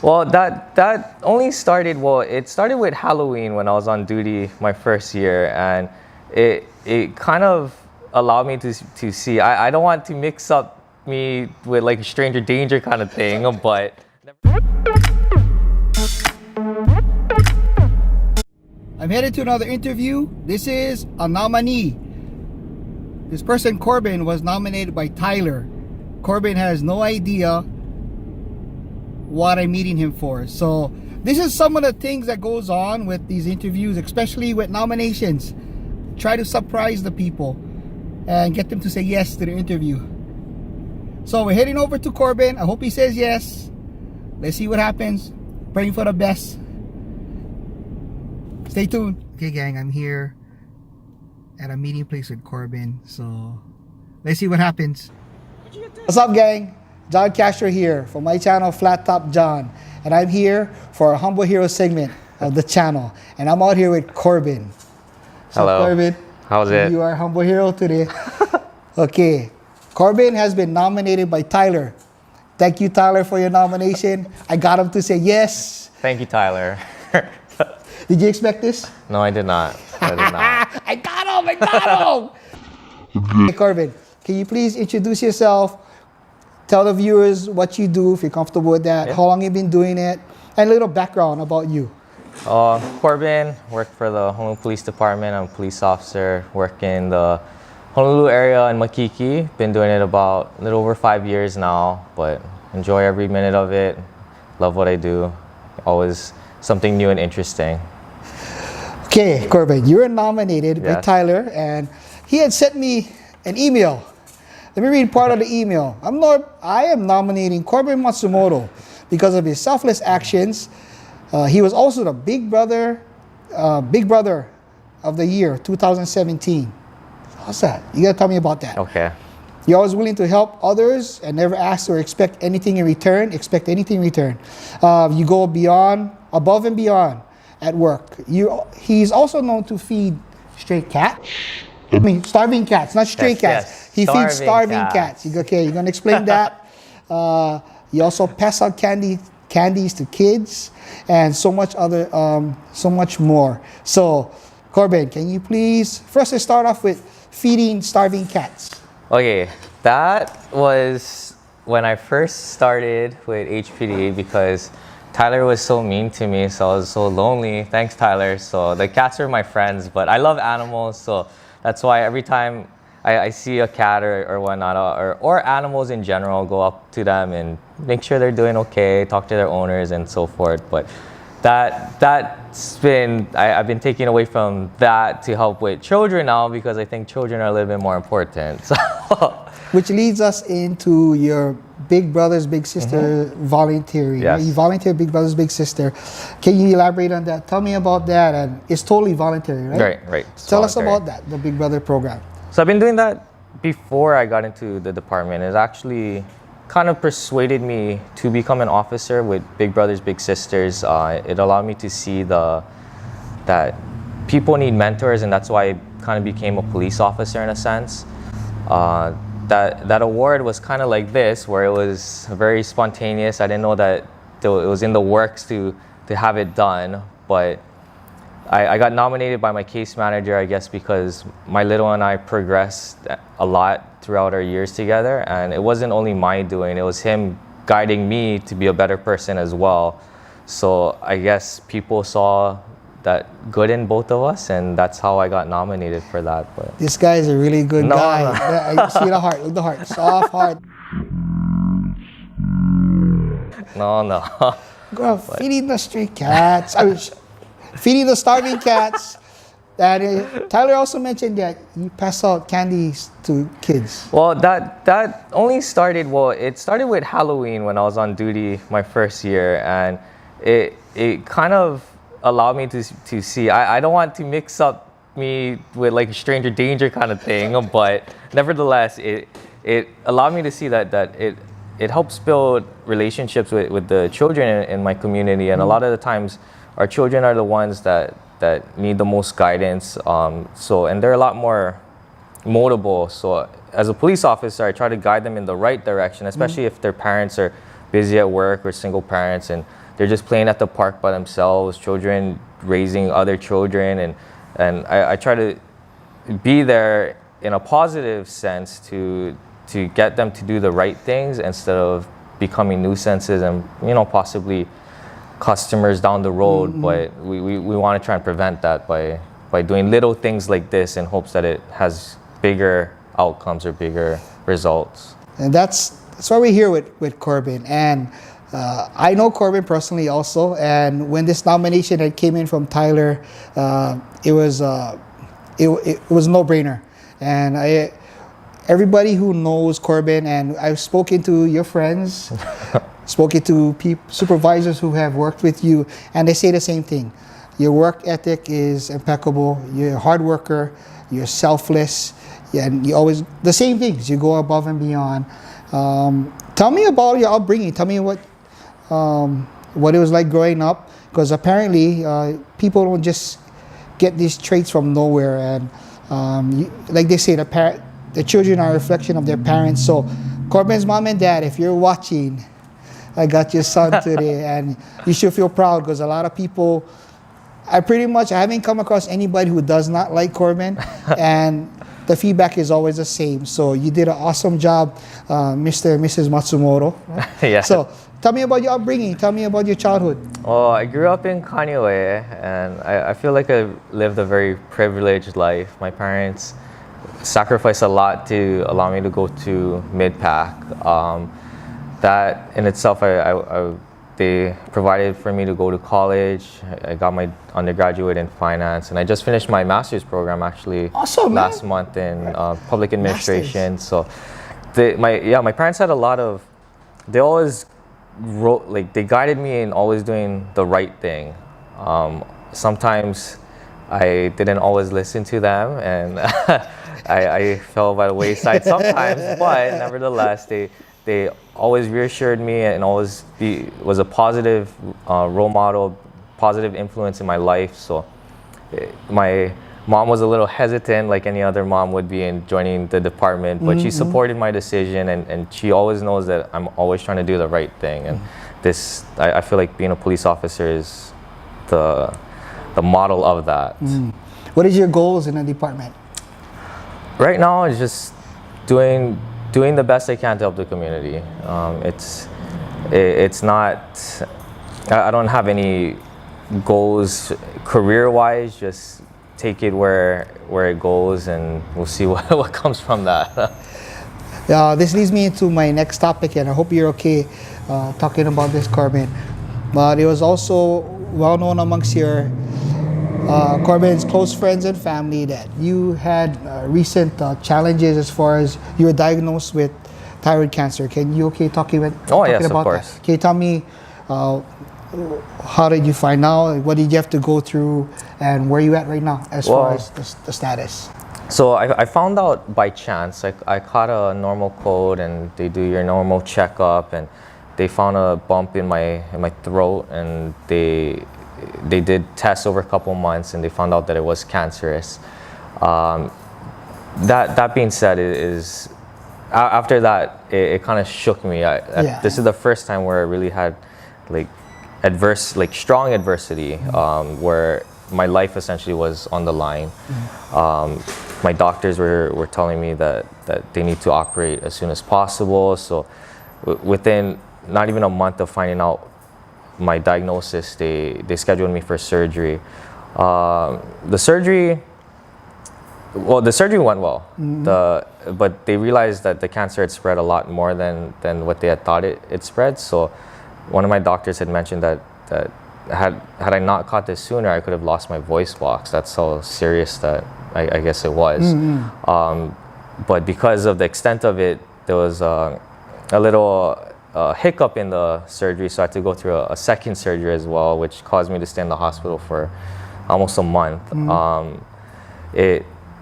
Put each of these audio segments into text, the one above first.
Well, that only started, it started with Halloween when I was on duty my first year, and it kind of allowed me to see. I don't want to mix up me with like a stranger danger kind of thing, but. I'm headed to another interview. This is a nominee. This person, Corbin, was nominated by Tyler. Corbin has no idea what I'm meeting him for. So this is some of the things that goes on with these interviews, especially with nominations. Try to surprise the people and get them to say yes to the interview. So we're heading over to Corbin. I hope he says yes. Let's see what happens. Praying for the best. Stay tuned. Okay, gang, I'm here at a meeting place with Corbin. So let's see what happens. What's up, gang? John Castro here from my channel, Flat Top John. And I'm here for a Humble Hero segment of the channel. And I'm out here with Corbin. Hello. So, Corbin, how's it? You are a Humble Hero today. Okay. Corbin has been nominated by Tyler. Thank you, Tyler, for your nomination. I got him to say yes. Thank you, Tyler. Did you expect this? No, I did not. I did not. I got him! Hey, Corbin, can you please introduce yourself? Tell the viewers what you do, if you're comfortable with that, Yeah. how long you've been doing it, and a little background about you. Corbin, work for the Honolulu Police Department. I'm a police officer, work in the Honolulu area in Makiki. Been doing it about a little over 5 years now, but enjoy every minute of it. Love what I do. Always something new and interesting. Okay, Corbin, you were nominated by Yes. Tyler, and he had sent me an email. Let me read part of the email. I am nominating Corbin Matsumoto because of his selfless actions. He was also the Big Brother of the year 2017. How's that? You gotta tell me about that. Okay. You're always willing to help others and never ask or expect anything in return. You go above and beyond at work. He's also known to feed stray cats. Starving cats, not stray cats. Yes. He feeds starving cats. cats. Okay, you're gonna explain that. He also pass out candies to kids, and so much more. So, Corbin, can you please first let's start off with feeding starving cats. Okay, that was when I first started with HPD because Tyler was so mean to me, so I was so lonely. Thanks, Tyler. So the cats are my friends, but I love animals, so that's why every time I see a cat or whatnot, or animals in general, go up to them and make sure they're doing okay, talk to their owners and so forth. But I've been taking away from that to help with children now because I think children are a little bit more important. So. Which leads us into your Big Brothers Big Sister volunteering. Yes. You volunteer Big Brothers Big Sister. Can you elaborate on that? Tell me about that. And it's totally voluntary, right? Right. Tell us about that, the Big Brother program. So I've been doing that before I got into the department. It actually kind of persuaded me to become an officer with Big Brothers Big Sisters. It allowed me to see that people need mentors, and that's why I kind of became a police officer in a sense. That award was kind of like this, where it was very spontaneous. I didn't know that it was in the works to have it done, but I got nominated by my case manager, I guess, because my little and I progressed a lot throughout our years together, and it wasn't only my doing, it was him guiding me to be a better person as well. So I guess people saw that good in both of us, and that's how I got nominated for that. But This guy is a really good guy. No. I see the heart, look at the heart, soft heart. No. Girl, feeding the stray cats. Feeding the starving cats. And Tyler also mentioned that you pass out candies to kids. Well, that only started, it started with Halloween when I was on duty my first year, and it kind of allowed me to see. I don't want to mix up me with like a stranger danger kind of thing, but nevertheless, it allowed me to see that it helps build relationships with the children in my community, and a lot of the times our children are the ones that need the most guidance. And they're a lot more moldable. So as a police officer, I try to guide them in the right direction, especially if their parents are busy at work or single parents, and they're just playing at the park by themselves, children raising other children, and I try to be there in a positive sense to get them to do the right things instead of becoming nuisances and, you know, possibly customers down the road. But we want to try and prevent that by doing little things like this in hopes that it has bigger outcomes or bigger results. And that's why we're here with Corbin. And I know Corbin personally also. And when this nomination that came in from Tyler, it was a no-brainer. And everybody who knows Corbin, and I've spoken to your friends, spoken to supervisors who have worked with you, and they say the same thing. Your work ethic is impeccable. You're a hard worker. You're selfless. And you always, the same things. You go above and beyond. Tell me about your upbringing. Tell me what it was like growing up. Because apparently, people don't just get these traits from nowhere. And like they say, the children are a reflection of their parents. So, Corbin's mom and dad, if you're watching, I got your son today, and you should feel proud because a lot of people, I haven't come across anybody who does not like Corbin, and the feedback is always the same. So you did an awesome job, Mr. and Mrs. Matsumoto. Yeah. So tell me about your upbringing. Tell me about your childhood. Well, I grew up in Kaneohe, and I feel like I lived a very privileged life. My parents sacrificed a lot to allow me to go to mid-pack. That in itself, they provided for me to go to college. I got my undergraduate in finance, and I just finished my master's program actually last month in public administration. So, my parents had a lot of. They always they guided me in always doing the right thing. Sometimes I didn't always listen to them, and I fell by the wayside sometimes. But nevertheless, they always reassured me and always was a positive role model, positive influence in my life. So my mom was a little hesitant, like any other mom would be, in joining the department, but she supported my decision, and she always knows that I'm always trying to do the right thing. And I feel like being a police officer is the model of that. What is your goals in the department? Right now, it's just doing the best I can to help the community. It's not, I don't have any goals career-wise, just take it where it goes, and we'll see what comes from that. This leads me into my next topic, and I hope you're okay talking about this, Corbin. But it was also well known amongst your Corbin's close friends and family that you had recent challenges as far as you were diagnosed with thyroid cancer. Can you talking about yes, about of course. that? Can you tell me how did you find out? What did you have to go through, and where are you at right now as far as the status? So I found out by chance. I caught a normal cold, and they do your normal checkup, and they found a bump in my throat, and they did tests over a couple months, and they found out that it was cancerous. That being said, after that it kind of shook me. This is the first time where I really had strong adversity, where my life essentially was on the line. My doctors were telling me that they need to operate as soon as possible. So within not even a month of finding out my diagnosis, they scheduled me for surgery. The surgery went well, but they realized that the cancer had spread a lot more than what they had thought it spread. So one of my doctors had mentioned that had I not caught this sooner, I could have lost my voice box. That's how serious that I guess it was. But because of the extent of it, there was a little hiccup in the surgery, so I had to go through a second surgery as well, which caused me to stay in the hospital for almost a month.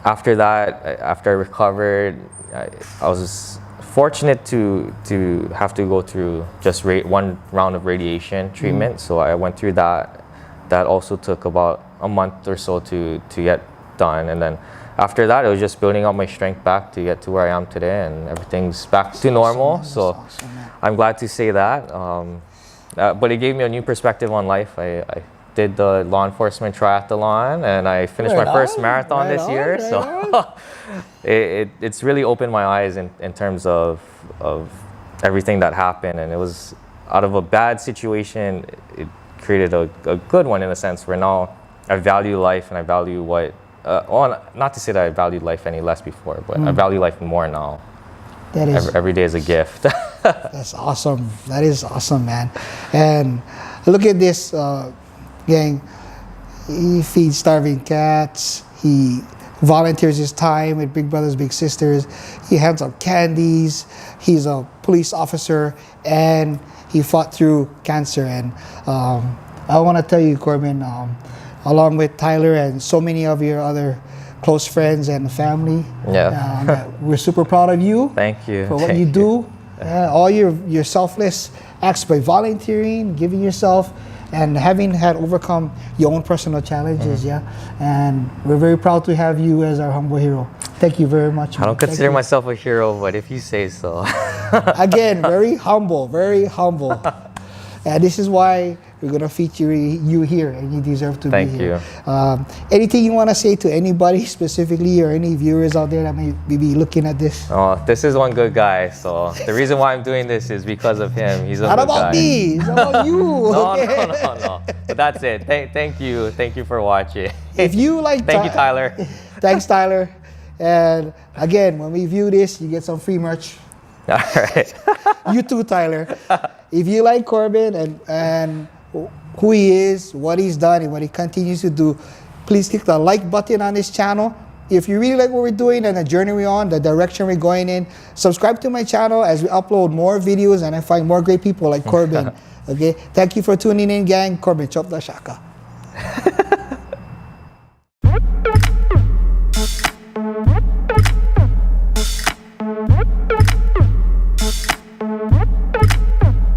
After that, after I recovered, I was fortunate to have to go through just one round of radiation treatment. So I went through that. That also took about a month or so to get done, and then after that, it was just building up my strength back to get to where I am today, and everything's back to normal. So I'm glad to say that. but it gave me a new perspective on life. I did the Law Enforcement Triathalon, and I finished my first marathon this year. So it's really opened my eyes in terms of everything that happened. And it was out of a bad situation, it created a good one in a sense where now I value life and I value what, not to say that I valued life any less before, but I value life more now. That is, every day is a gift. That's awesome. That is awesome, man. And look at this, gang. He feeds starving cats. He volunteers his time with Big Brothers Big Sisters. He hands out candies. He's a police officer, and he fought through cancer. And I want to tell you, Corbin, along with Tyler and so many of your other close friends and family, we're super proud of you. Thank you for what you do. All your selfless acts by volunteering, giving yourself, and having had overcome your own personal challenges. And we're very proud to have you as our humble hero. Thank you very much. I don't consider myself a hero, but if you say so. Again, very humble, very humble. And this is why we're going to feature you here, and you deserve to be here. Thank you. Anything you want to say to anybody specifically, or any viewers out there that may be looking at this? Oh, this is one good guy. So the reason why I'm doing this is because of him. He's a Not good about guy. me. It's about you. No. But that's it. Thank you. Thank you for watching. If you like, thank you, Tyler. Thanks, Tyler. And again, when we view this, you get some free merch. All right. You too, Tyler. If you like Corbin and who he is, what he's done, and what he continues to do, please click the like button on this channel. If you really like what we're doing and the journey we're on, the direction we're going in, subscribe to my channel as we upload more videos and I find more great people like Corbin. Okay, thank you for tuning in, gang. Corbin, chop the shaka.